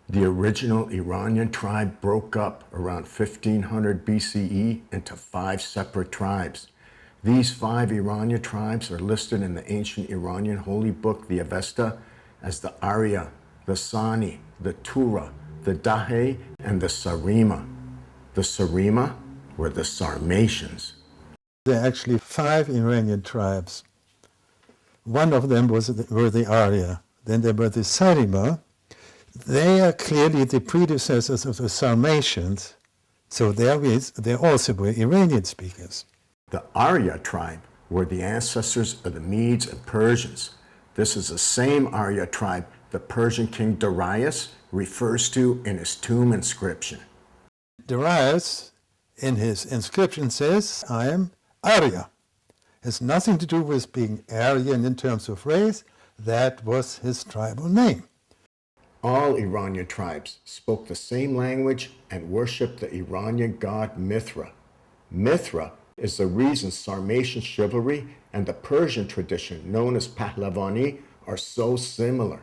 The original Iranian tribe broke up around 1500 BCE into 5 separate tribes. These 5 Iranian tribes are listed in the ancient Iranian holy book, the Avesta, as the Arya, the Sani, the Tura, the Dahe, and the Sarima. The Sarima were the Sarmatians. There are actually 5 Iranian tribes. One of them were the Arya. Then there were the Sarima. They are clearly the predecessors of the Sarmatians, so they also were Iranian speakers. The Arya tribe were the ancestors of the Medes and Persians. This is the same Arya tribe the Persian king Darius refers to in his tomb inscription. Darius, in his inscription, says, I am Arya. It has nothing to do with being Aryan in terms of race. That was his tribal name. All Iranian tribes spoke the same language and worshipped the Iranian god Mithra. Mithra is the reason Sarmatian chivalry and the Persian tradition known as Pahlavani are so similar.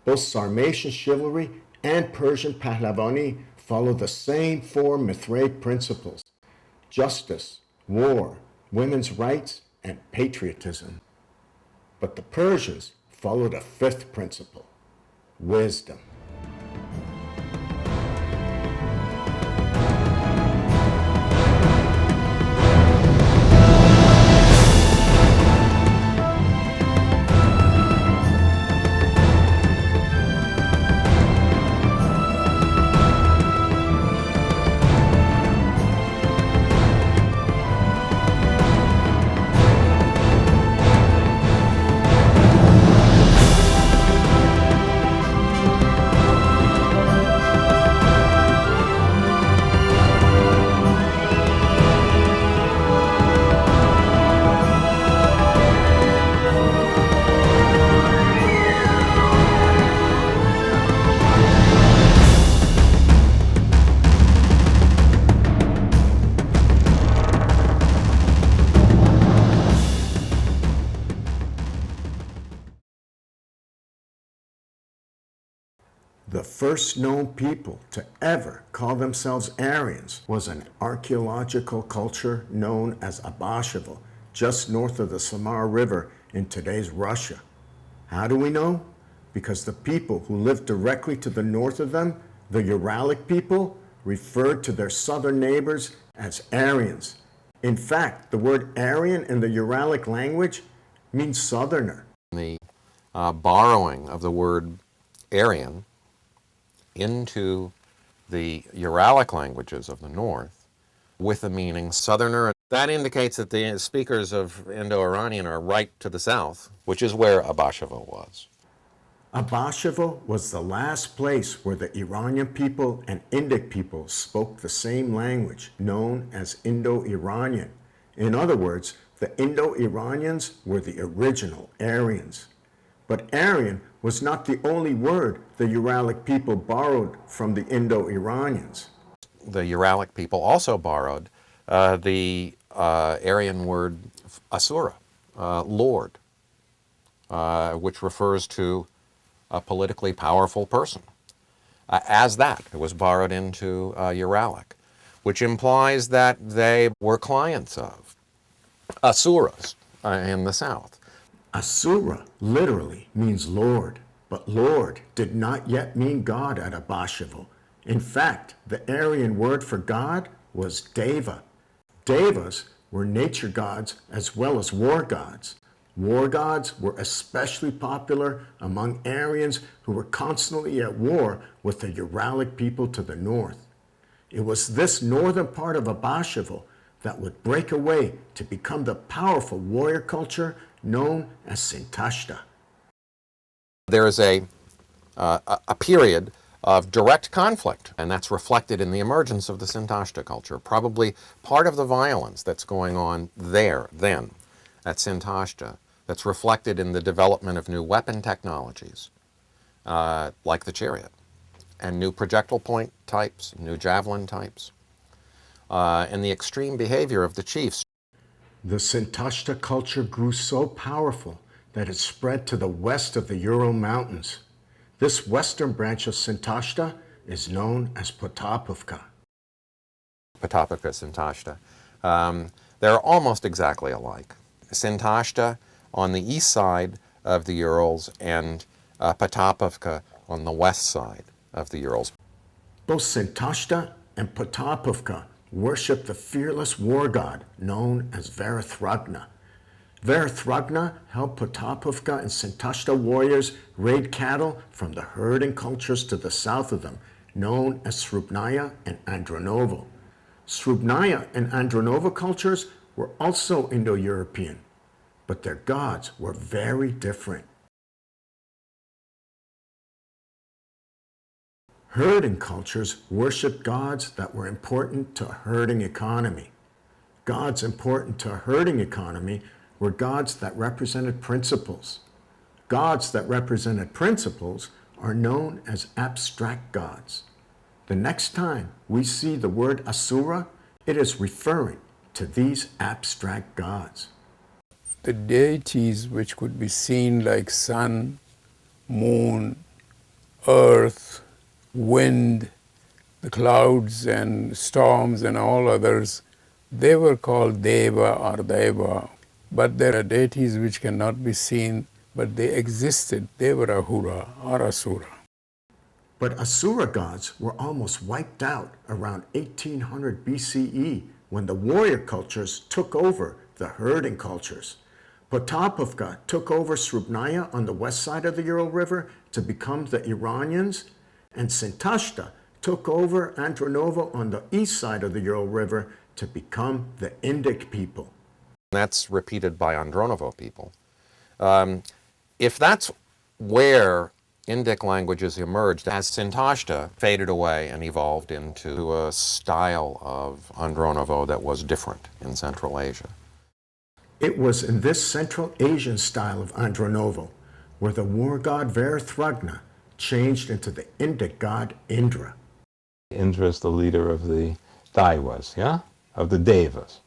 Both Sarmatian chivalry and Persian Pahlavani follow the same 4 Mithraic principles: justice, war, women's rights, and patriotism. But the Persians followed a 5th principle: wisdom. The first known people to ever call themselves Aryans was an archaeological culture known as Abashevo, just north of the Samara River in today's Russia. How do we know? Because the people who lived directly to the north of them, the Uralic people, referred to their southern neighbors as Aryans. In fact, the word Aryan in the Uralic language means southerner. The borrowing of the word Aryan into the Uralic languages of the north with the meaning southerner. That indicates that the speakers of Indo-Iranian are right to the south, which is where Abashevo was. Abashevo was the last place where the Iranian people and Indic people spoke the same language, known as Indo-Iranian. In other words, the Indo-Iranians were the original Aryans. But Aryan was not the only word the Uralic people borrowed from the Indo-Iranians. The Uralic people also borrowed the Aryan word Asura, lord, which refers to a politically powerful person. As that, it was borrowed into Uralic, which implies that they were clients of Asuras in the south. Asura literally means Lord, but Lord did not yet mean God at Abashevo. In fact, the Aryan word for God was Deva. Devas were nature gods as well as war gods. War gods were especially popular among Aryans who were constantly at war with the Uralic people to the north. It was this northern part of Abashevo that would break away to become the powerful warrior culture known as Sintashta. There is a period of direct conflict, and that's reflected in the emergence of the Sintashta culture. Probably part of the violence that's going on there then at Sintashta, that's reflected in the development of new weapon technologies, like the chariot, and new projectile point types, new javelin types, and the extreme behavior of the chiefs. The Sintashta culture grew so powerful that it spread to the west of the Ural Mountains. This western branch of Sintashta is known as Potapivka. Potapivka, Sintashta. They're almost exactly alike. Sintashta on the east side of the Urals and Potapivka on the west side of the Urals. Both Sintashta and Potapivka worship the fearless war god known as Varathragna. Varathragna helped Potapivka and Sintashta warriors raid cattle from the herding cultures to the south of them, known as Srubnaya and Andronovo. Srubnaya and Andronovo cultures were also Indo-European, but their gods were very different. Herding cultures worshipped gods that were important to a herding economy. Gods important to a herding economy were gods that represented principles. Gods that represented principles are known as abstract gods. The next time we see the word Asura, it is referring to these abstract gods. The deities which could be seen like sun, moon, earth, wind, the clouds and storms and all others, they were called Deva or Deva. But there are deities which cannot be seen, but they existed. They were Ahura or Asura. But Asura gods were almost wiped out around 1800 BCE when the warrior cultures took over the herding cultures. Potapivka took over Srubnaya on the west side of the Ural River to become the Iranians, and Sintashta took over Andronovo on the east side of the Ural River to become the Indic people. That's repeated by Andronovo people. If that's where Indic languages emerged, as Sintashta faded away and evolved into a style of Andronovo that was different in Central Asia. It was in this Central Asian style of Andronovo where the war god Varathragna changed into the Indic god Indra. Indra is the leader of the Daevas, yeah? Of the Devas.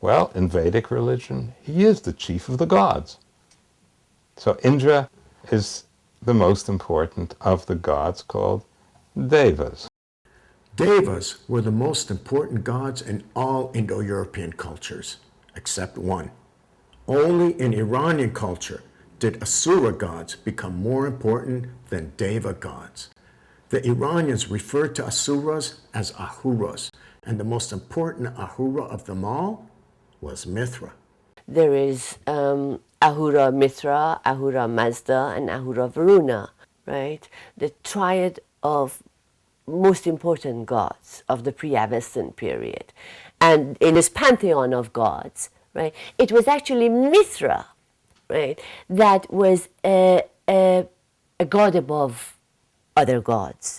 Well, in Vedic religion, he is the chief of the gods. So Indra is the most important of the gods called Devas. Devas were the most important gods in all Indo-European cultures, except one. Only in Iranian culture did Asura gods become more important than Deva gods. The Iranians referred to Asuras as Ahuras, and the most important Ahura of them all was Mithra. There is Ahura Mithra, Ahura Mazda, and Ahura Varuna, right? The triad of most important gods of the pre-Avestan period. And in this pantheon of gods, right, it was actually Mithra, right, that was a god above other gods.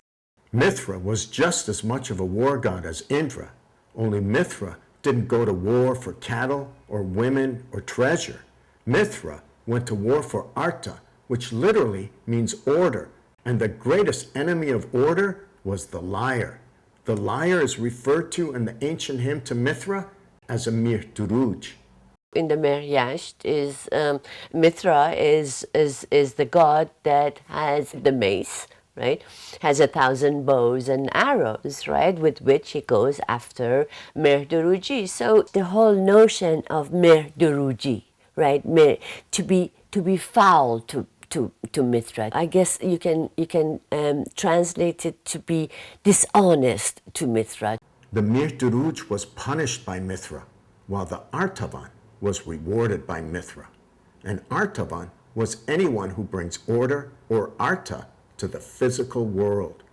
Mithra was just as much of a war god as Indra, only Mithra didn't go to war for cattle or women or treasure. Mithra went to war for Arta, which literally means order, and the greatest enemy of order was the liar. The liar is referred to in the ancient hymn to Mithra as a Mirduruj. In the Meryasht is Mithra is the god that has the mace, right? Has 1,000 bows and arrows, right? With which he goes after Mirduruji. So the whole notion of Mirduruji, right? To be foul to Mithra. I guess you can translate it to be dishonest to Mithra. The Mirduruj was punished by Mithra, while the Artavan was rewarded by Mithra. And Artavan was anyone who brings order or Arta to the physical world.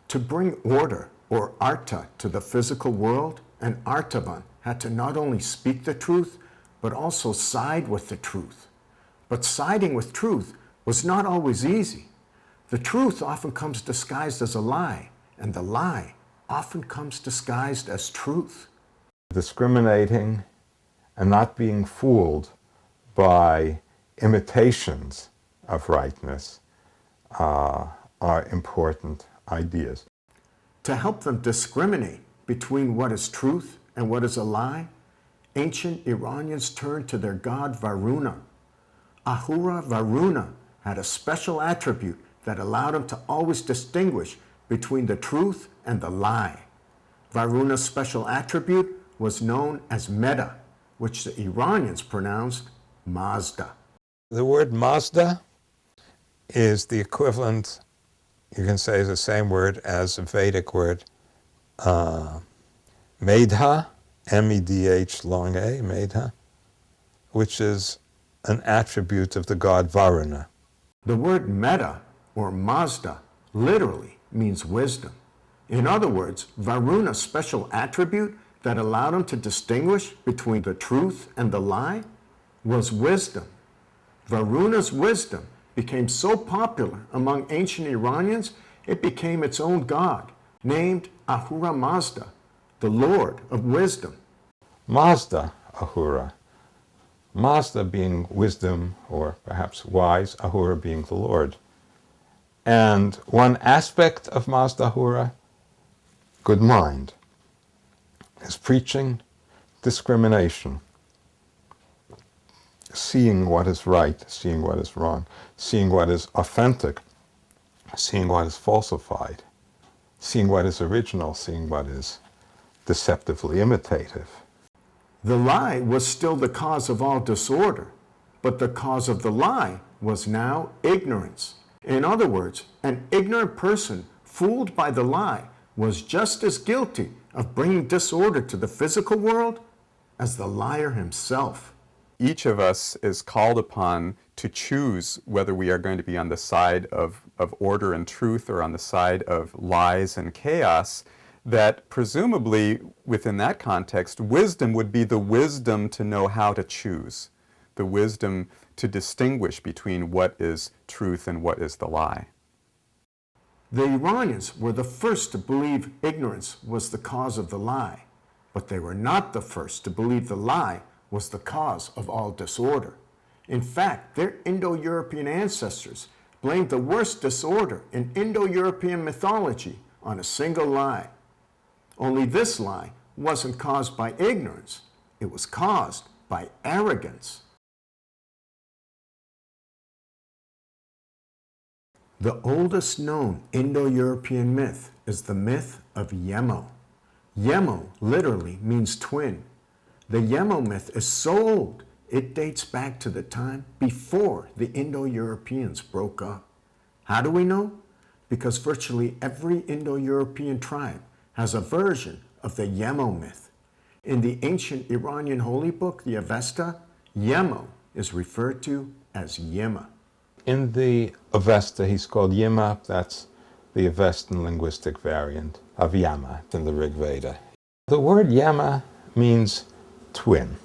To bring order or Arta to the physical world, an Artavan had to not only speak the truth, but also side with the truth. But siding with truth was not always easy. The truth often comes disguised as a lie, and the lie often comes disguised as truth. Discriminating and not being fooled by imitations of rightness are important ideas. To help them discriminate between what is truth and what is a lie, ancient Iranians turned to their god Varuna. Ahura Varuna had a special attribute that allowed him to always distinguish between the truth and the lie. Varuna's special attribute was known as Meda, which the Iranians pronounced Mazda. The word Mazda is the equivalent, you can say, is the same word as a Vedic word Medha, M-E-D-H long A, Medha, which is an attribute of the god Varuna. The word Meda, or Mazda, literally means wisdom. In other words, Varuna's special attribute that allowed him to distinguish between the truth and the lie was wisdom. Varuna's wisdom became so popular among ancient Iranians, it became its own god, named Ahura Mazda, the Lord of Wisdom. Mazda, Ahura. Mazda being wisdom, or perhaps wise, Ahura being the Lord. And one aspect of Mazda Ahura, good mind, is preaching discrimination, seeing what is right, seeing what is wrong, seeing what is authentic, seeing what is falsified, seeing what is original, seeing what is deceptively imitative. The lie was still the cause of all disorder, but the cause of the lie was now ignorance. In other words, an ignorant person fooled by the lie was just as guilty of bringing disorder to the physical world as the liar himself. Each of us is called upon to choose whether we are going to be on the side of order and truth or on the side of lies and chaos, that presumably within that context, wisdom would be the wisdom to know how to choose, the wisdom to distinguish between what is truth and what is the lie. The Iranians were the first to believe ignorance was the cause of the lie, but they were not the first to believe the lie was the cause of all disorder. In fact, their Indo-European ancestors blamed the worst disorder in Indo-European mythology on a single lie. Only this lie wasn't caused by ignorance, it was caused by arrogance. The oldest known Indo-European myth is the myth of Yemo. Yemo literally means twin. The Yemo myth is so old, it dates back to the time before the Indo-Europeans broke up. How do we know? Because virtually every Indo-European tribe has a version of the Yemo myth. In the ancient Iranian holy book, the Avesta, Yemo is referred to as Yima. In the Avesta, he's called Yima. That's the Avestan linguistic variant of Yama in the Rig Veda. The word Yama means twin.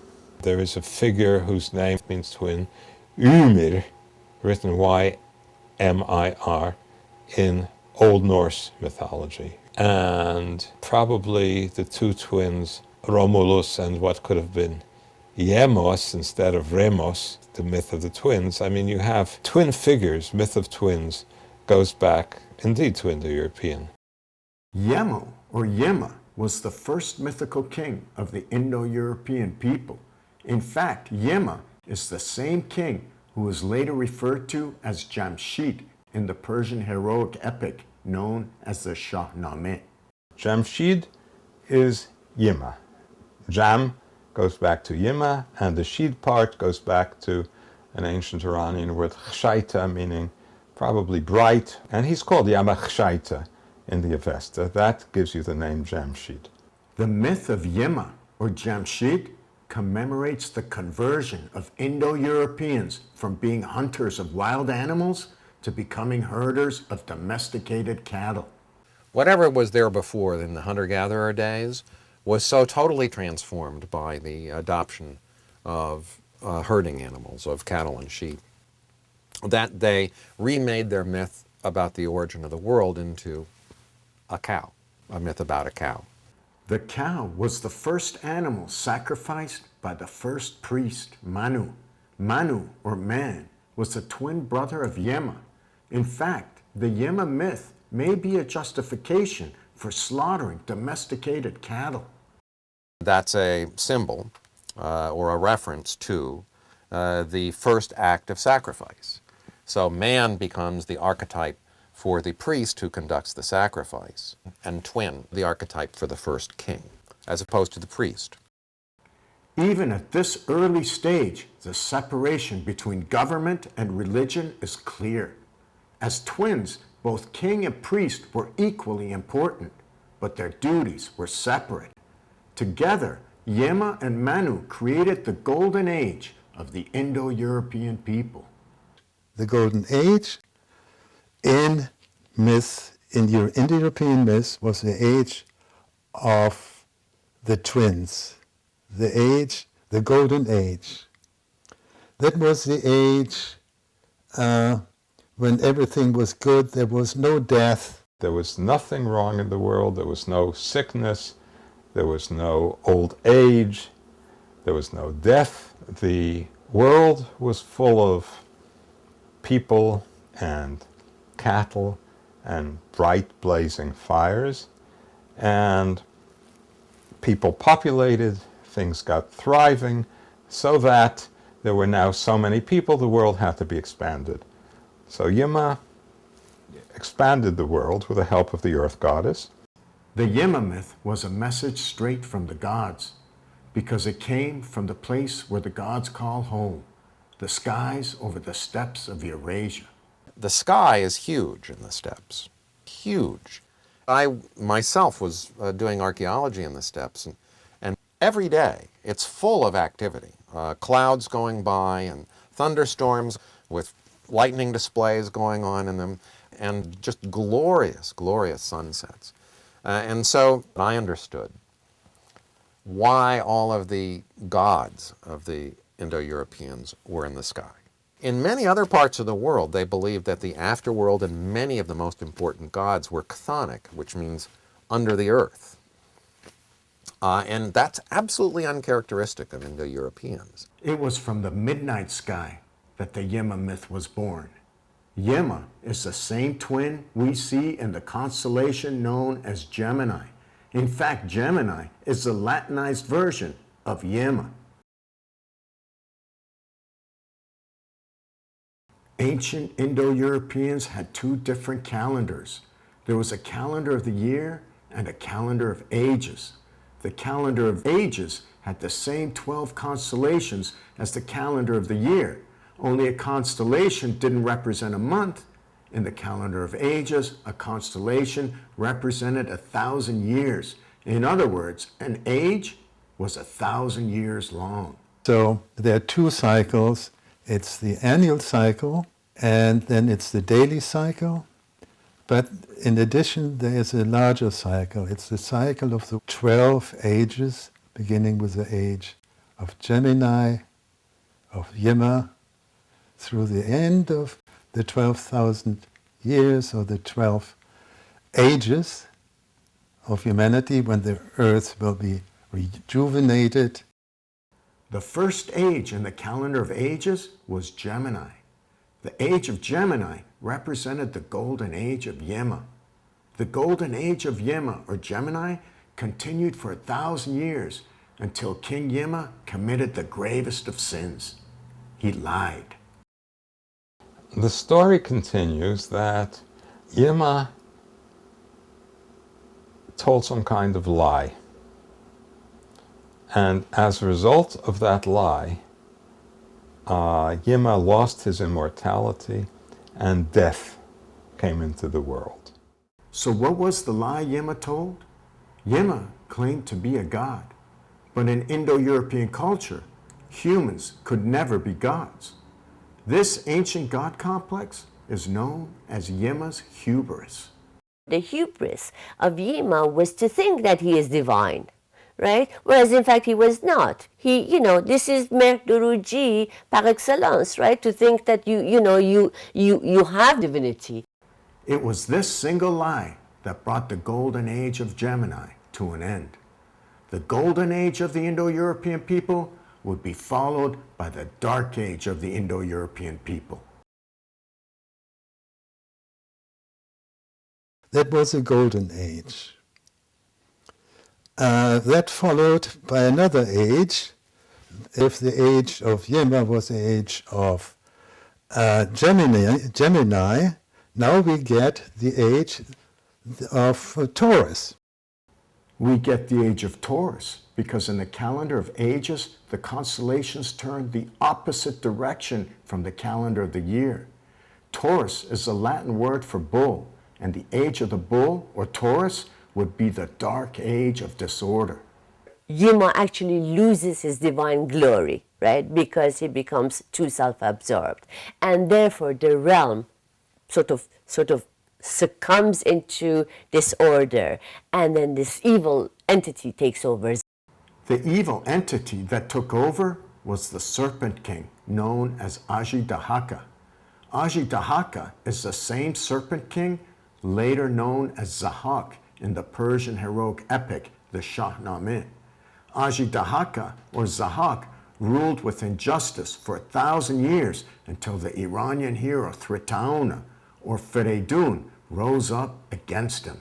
There is a figure whose name means twin, Ymir, written Y-M-I-R, in Old Norse mythology. And probably the two twins, Romulus and what could have been Yemos instead of Remos, the myth of the twins. I mean, you have twin figures. Myth of twins goes back indeed to Indo-European. Yemo, or Yima, was the first mythical king of the Indo-European people. In fact, Yima is the same king who was later referred to as Jamshid in the Persian heroic epic known as the Shahnameh. Jamshid is Yima. Jam goes back to Yima, and the Shid part goes back to an ancient Iranian word chshaita, meaning probably bright, and he's called Yama chshaita in the Avesta. That gives you the name Jamshid. The myth of Yima, or Jamshid, commemorates the conversion of Indo-Europeans from being hunters of wild animals to becoming herders of domesticated cattle. Whatever was there before in the hunter-gatherer days was so totally transformed by the adoption of herding animals, of cattle and sheep, that they remade their myth about the origin of the world into a cow, a myth about a cow. The cow was the first animal sacrificed by the first priest, Manu. Manu, or man, was the twin brother of Yima. In fact, the Yima myth may be a justification for slaughtering domesticated cattle. That's a symbol or a reference to the first act of sacrifice. So man becomes the archetype for the priest who conducts the sacrifice, and twin, the archetype for the first king, as opposed to the priest. Even at this early stage, the separation between government and religion is clear. As twins, both king and priest were equally important, but their duties were separate. Together, Yima and Manu created the golden age of the Indo-European people. The golden age in myth, in the Indo-European myth, was the age of the twins. The golden age. That was the age when everything was good, there was no death. There was nothing wrong in the world, there was no sickness, there was no old age, there was no death. The world was full of people and cattle and bright blazing fires, and people populated, things got thriving, so that there were now so many people, the world had to be expanded. So Yima expanded the world with the help of the earth goddess. The Yima myth was a message straight from the gods, because it came from the place where the gods call home, the skies over the steppes of Eurasia. The sky is huge in the steppes, huge. I myself was doing archaeology in the steppes, and every day it's full of activity. Clouds going by and thunderstorms with lightning displays going on in them, and just glorious, glorious sunsets. And so I understood why all of the gods of the Indo-Europeans were in the sky. In many other parts of the world, they believed that the afterworld and many of the most important gods were chthonic, which means under the earth. And that's absolutely uncharacteristic of Indo-Europeans. It was from the midnight sky that the Yima myth was born. Yima is the same twin we see in the constellation known as Gemini. In fact, Gemini is the Latinized version of Yima. Ancient Indo-Europeans had two different calendars. There was a calendar of the year and a calendar of ages. The calendar of ages had the same 12 constellations as the calendar of the year. Only a constellation didn't represent a month. In the calendar of ages, a constellation represented 1,000 years. In other words, an age was 1,000 years long. So there are two cycles. It's the annual cycle, and then it's the daily cycle. But in addition, there is a larger cycle. It's the cycle of the 12 ages, beginning with the age of Gemini, of Yima, through the end of the 12,000 years, or the 12 ages of humanity, when the earth will be rejuvenated. The first age in the calendar of ages was Gemini. The age of Gemini represented the golden age of Yima. The golden age of Yima, or Gemini, continued for 1,000 years until King Yima committed the gravest of sins. He lied. The story continues that Yima told some kind of lie. And as a result of that lie, Yima lost his immortality and death came into the world. So what was the lie Yima told? Yima claimed to be a god, but in Indo-European culture, humans could never be gods. This ancient god complex is known as Yima's hubris. The hubris of Yima was to think that he is divine, right? Whereas in fact he was not. This is merduruji par excellence, right? To think that you have divinity. It was this single lie that brought the golden age of Gemini to an end. The golden age of the Indo-European people would be followed by the dark age of the Indo-European people. That was a golden age. That followed by another age, If the age of Yima was the age of Gemini, now we get the age of Taurus. We get the age of Taurus because in the calendar of ages, the constellations turn the opposite direction from the calendar of the year. Taurus is the Latin word for bull, and the age of the bull, or Taurus, would be the dark age of disorder. Yima actually loses his divine glory, right? Because he becomes too self-absorbed. And therefore the realm sort of succumbs into disorder, and then this evil entity takes over. The evil entity that took over was the Serpent King, known as Ajidahaka. Ajidahaka is the same Serpent King, later known as Zahak in the Persian heroic epic, the Shahnameh. Ajidahaka, or Zahak, ruled with injustice for 1,000 years until the Iranian hero Thritaona, or Feridun, rose up against him.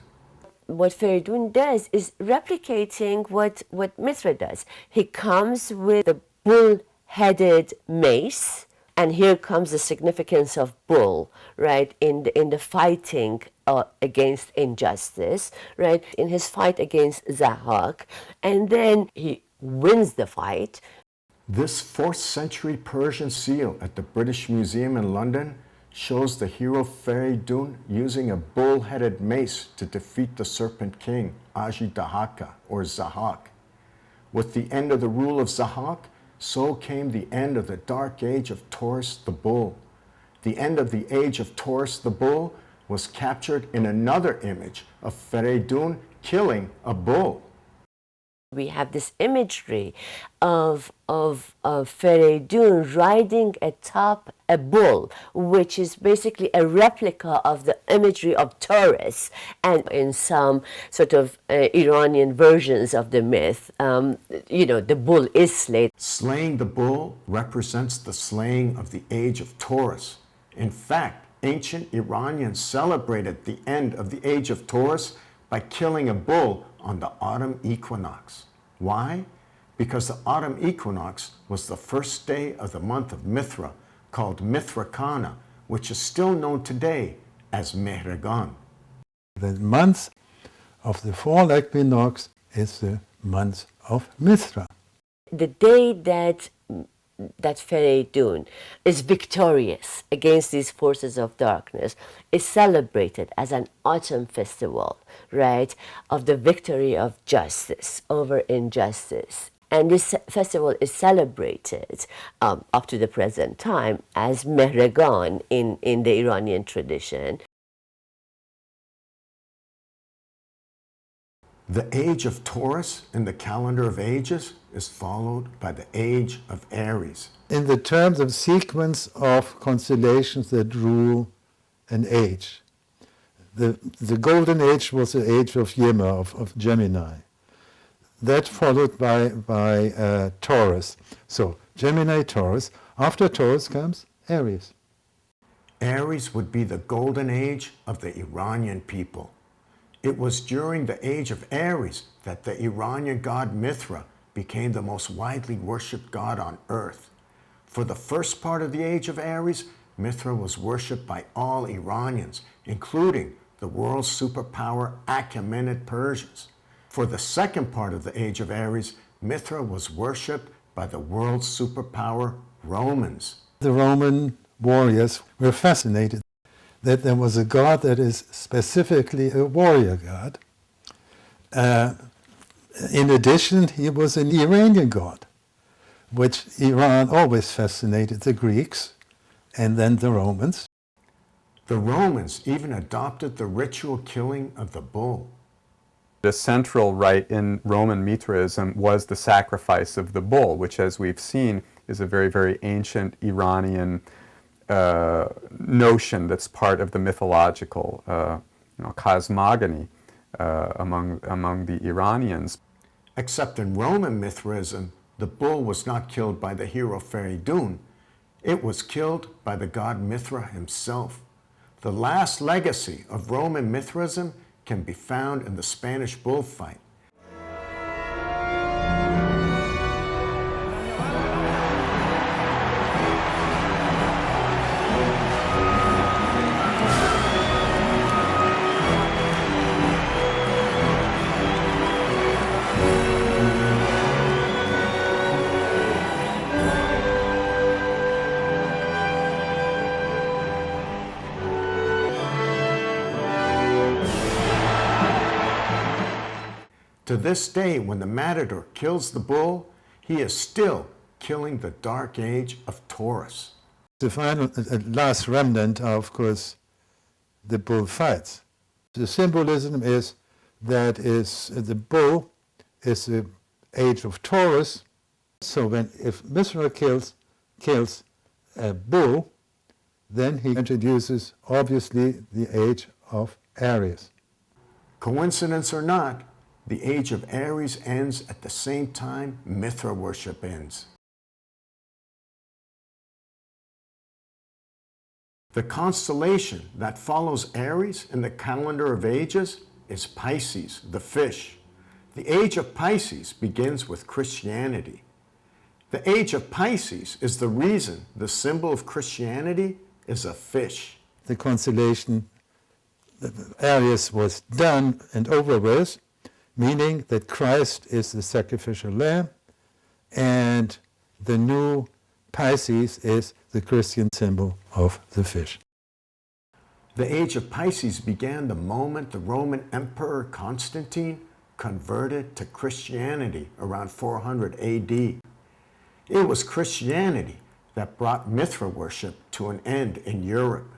What Feridun does is replicating what Mithra does. He comes with a bull-headed mace, and here comes the significance of bull, right, in the fighting against injustice, right, in his fight against Zahak, and then he wins the fight. This 4th century Persian seal at the British Museum in London shows the hero Feridun using a bull-headed mace to defeat the Serpent King, Ajidahaka, or Zahak. With the end of the rule of Zahak, so came the end of the dark age of Taurus the bull. The end of the age of Taurus the bull was captured in another image of Feridun killing a bull. We have this imagery of Feridun riding atop a bull, which is basically a replica of the imagery of Taurus. And in some sort of Iranian versions of the myth, the bull is slain. Slaying the bull represents the slaying of the age of Taurus. In fact, ancient Iranians celebrated the end of the age of Taurus by killing a bull on the autumn equinox. Why? Because the autumn equinox was the first day of the month of Mithra, called Mithrakana, which is still known today as Mehregan. The month of the fall equinox is the month of Mithra. The day that Feridun is victorious against these forces of darkness is celebrated as an autumn festival, right, of the victory of justice over injustice. And this festival is celebrated up to the present time as Mehregan in the Iranian tradition. The age of Taurus in the calendar of ages is followed by the age of Aries. In the terms of sequence of constellations that rule an age, the golden age was the age of Yima, of Gemini. That followed by Taurus. So Gemini, Taurus. After Taurus comes Aries. Aries would be the golden age of the Iranian people. It was during the age of Aries that the Iranian god Mithra became the most widely worshipped god on earth. For the first part of the age of Aries, Mithra was worshipped by all Iranians, including the world's superpower Achaemenid Persians. For the second part of the age of Aries, Mithra was worshipped by the world's superpower Romans. The Roman warriors were fascinated that there was a god that is specifically a warrior god. In addition, he was an Iranian god, which Iran always fascinated the Greeks and then the Romans. The Romans even adopted the ritual killing of the bull. The central rite in Roman Mithraism was the sacrifice of the bull, which, as we've seen, is a very, very ancient Iranian notion that's part of the mythological cosmogony among the Iranians. Except in Roman Mithraism, the bull was not killed by the hero Feridun. It was killed by the god Mithra himself. The last legacy of Roman Mithraism can be found in the Spanish bullfight. To this day, when the matador kills the bull, he is still killing the dark age of Taurus. The final, last remnant are, of course, the bullfights. The symbolism is that the bull is the age of Taurus. So if Mithra kills a bull, then he introduces, obviously, the age of Aries. Coincidence or not, the age of Aries ends at the same time Mithra worship ends. The constellation that follows Aries in the calendar of ages is Pisces, the fish. The age of Pisces begins with Christianity. The age of Pisces is the reason the symbol of Christianity is a fish. The constellation Aries was done and over with, meaning that Christ is the sacrificial lamb, and the new Pisces is the Christian symbol of the fish. The age of Pisces began the moment the Roman Emperor Constantine converted to Christianity around 400 AD. It was Christianity that brought Mithra worship to an end in Europe.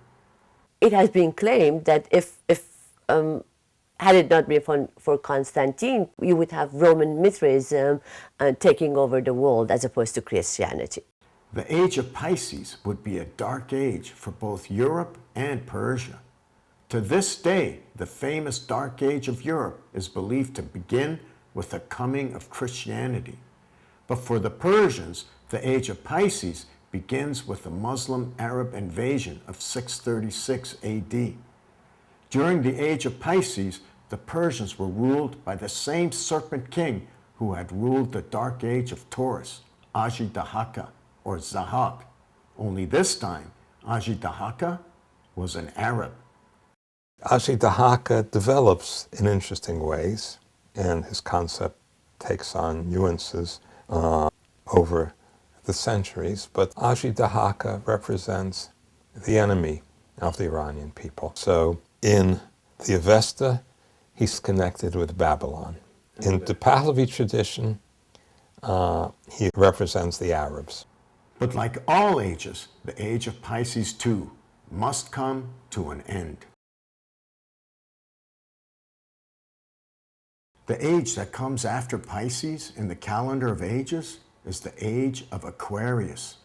It has been claimed that if had it not been for Constantine, you would have Roman Mithraism taking over the world as opposed to Christianity. The age of Pisces would be a dark age for both Europe and Persia. To this day, the famous Dark Age of Europe is believed to begin with the coming of Christianity. But for the Persians, the age of Pisces begins with the Muslim Arab invasion of 636 AD. During the age of Pisces, the Persians were ruled by the same serpent king who had ruled the Dark Age of Taurus, Ajidahaka, or Zahak. Only this time, Ajidahaka was an Arab. Ajidahaka develops in interesting ways, and his concept takes on nuances over the centuries, but Ajidahaka represents the enemy of the Iranian people. So in the Avesta, he's connected with Babylon. In the Pahlavi tradition, he represents the Arabs. But like all ages, the age of Pisces too must come to an end. The age that comes after Pisces in the calendar of ages is the age of Aquarius.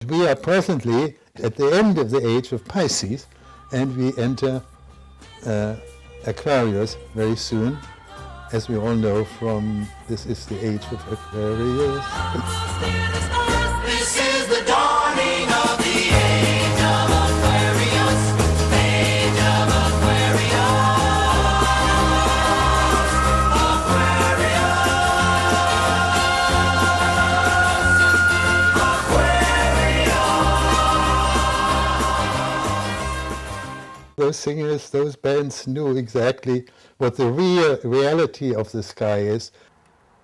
We are presently at the end of the age of Pisces, and we enter Aquarius very soon, as we all know from this is the age of Aquarius. This is the dawning of the age of Aquarius, age of Aquarius, Those singers, those bands knew exactly what the reality of the sky is.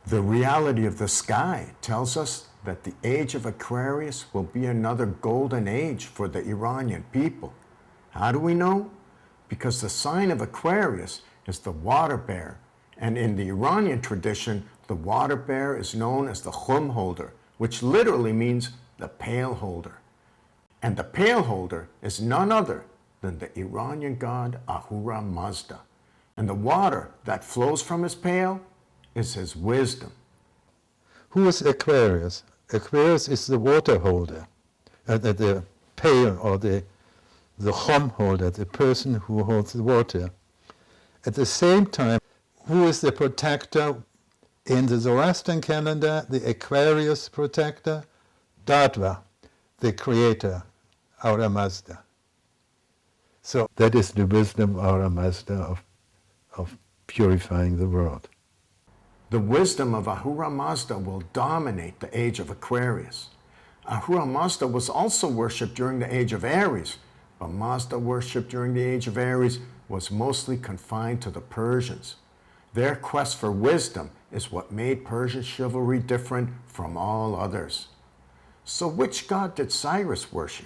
The reality of the sky tells us that the age of Aquarius will be another golden age for the Iranian people. How do we know? Because the sign of Aquarius is the water bear, and in the Iranian tradition, the water bear is known as the khum holder, which literally means the pail holder. And the pail holder is none other than the Iranian god Ahura Mazda. And the water that flows from his pail is his wisdom. Who is Aquarius? Aquarius is the water holder, the pail or the khum holder, the person who holds the water. At the same time, who is the protector? In the Zoroastrian calendar, the Aquarius protector, Dadva, the creator, Ahura Mazda. So that is the wisdom of Ahura Mazda of purifying the world. The wisdom of Ahura Mazda will dominate the age of Aquarius. Ahura Mazda was also worshipped during the age of Aries, but Mazda worship during the age of Aries was mostly confined to the Persians. Their quest for wisdom is what made Persian chivalry different from all others. So which god did Cyrus worship?